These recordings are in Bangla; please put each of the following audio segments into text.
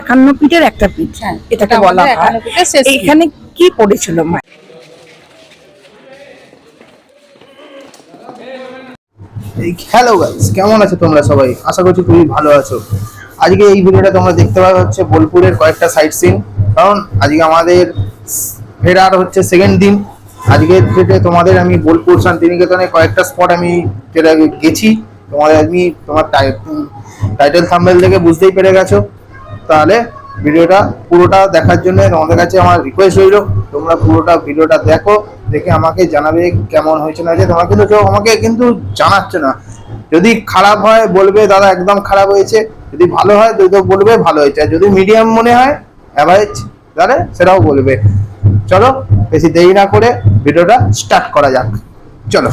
51 ফিটের একটা পিঠ, হ্যাঁ, এটাকে বলা হয়। 51 ফিটের শেষ পিঠ। এখানে কি পড়েছিল মা? হ্যালো গাইস, কেমন আছো তোমরা সবাই? আশা করছি খুবই ভালো আছো। আজকে এই ভিডিওটা তোমরা দেখতে পাবে হচ্ছে বোলপুরের কয়েকটা সাইট সিন। কারণ আজকে আমাদের ফেরার হচ্ছে সেকেন্ড দিন। আজকের ডেটে তোমাদের আমি বোলপুর শান্তিনিকেতনে কয়েকটা স্পট আমি গেছি। তোমার টাইটেল থাম্বনেল থেকে বুঝতেই পেরে গেছো। তাহলে ভিডিওটা পুরোটা দেখার জন্য তোমাদের কাছে আমার রিকোয়েস্ট রইল, তোমরা পুরোটা ভিডিওটা দেখো, দেখে আমাকে জানাবে কেমন হয়েছে না হয়েছে। তোমরা কিন্তু কেউ আমাকে কিন্তু জানাচ্ছে না। যদি খারাপ হয় বলবে দাদা একদম খারাপ হয়েছে, যদি ভালো হয় তো বলবে ভালো হয়েছে, আর যদি মিডিয়াম মনে হয় অ্যাভারেজ তাহলে সেটাও বলবে। চলো বেশি দেরি না করে ভিডিওটা স্টার্ট করা যাক, চলো।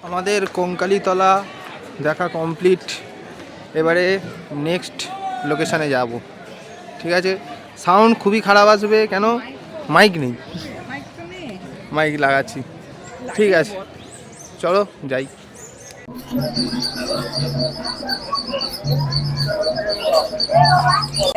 আমাদের কঙ্কালীতলা দেখা কমপ্লিট। এবারে নেক্সট লোকেশানে যাব। ঠিক আছে, সাউন্ড খুবই খারাপ আসবে, কেন মাইক নেই, মাইক লাগাচ্ছি। ঠিক আছে চলো যাই।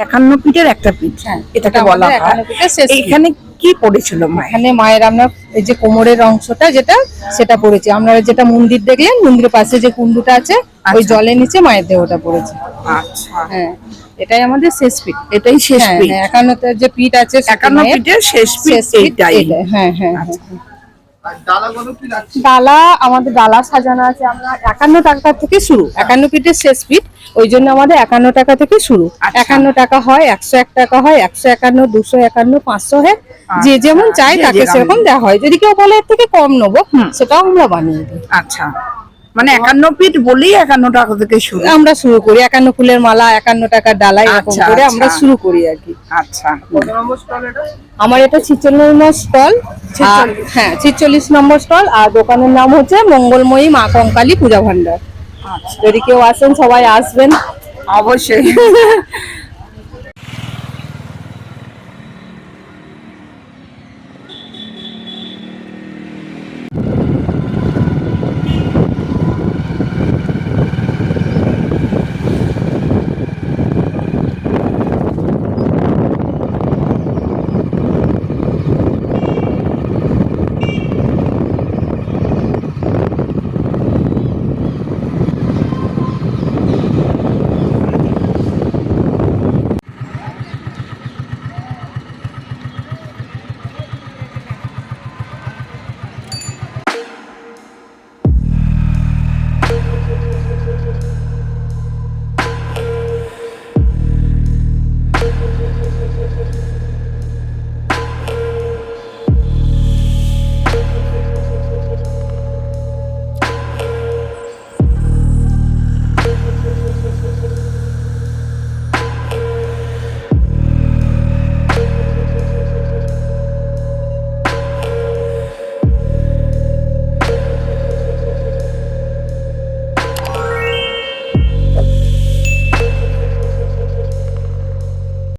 51 ফিটের একটা পিঠ, এটাকে বলা হয়। 51 ফিটের শেষ পিঠ। এখানে কি পড়েছিল মা? এখানে মায়ের আমরা এই যে কোমরের অংশটা যেটা সেটা পড়েছে। আপনারা যেটা মন্দির দেখলেন, মন্দিরের পাশে যে কুণ্ডুটা আছে ওই জলের নিচে মায়ের দেহটা পড়েছে। আচ্ছা, হ্যাঁ, এটাই আমাদের শেষ পিঠ। এটাই শেষ পিঠ। 51তে যে পিঠ আছে 51 ফিটের শেষ পিঠ এইটাই। হ্যাঁ হ্যাঁ। ডালা আমাদের ডালা সাজানো আছে। আমরা 51 টাকা থেকে শুরু, 51 ফিটের শেষ পিঠ, ওই জন্য আমাদের 51 টাকা থেকে শুরু। 51 টাকা হয়, 101 টাকা হয়, 151, 251, 500 হয়, যে যেমন চাই তাকে সেরকম দেওয়া হয়। যদি কেউ বলে এর থেকে কম নেবো, সেটাও আমরা বানিয়ে দিই। আচ্ছা, মানে 51 ফিট বলেই 51 টাকা থেকে শুরু। আমরা শুরু করি 51 ফুলের মালা, 51 টাকার ডালা, এরকম করে আমরা শুরু করি আর কি। আচ্ছা, আমার এটা 46 নম্বর স্টল। হ্যাঁ, 46 নম্বর স্টল। আর দোকানের নাম হচ্ছে মঙ্গলময়ী মা কঙ্কালী পূজা ভান্ডার। যদি কেউ আসেন সবাই আসবেন অবশ্যই।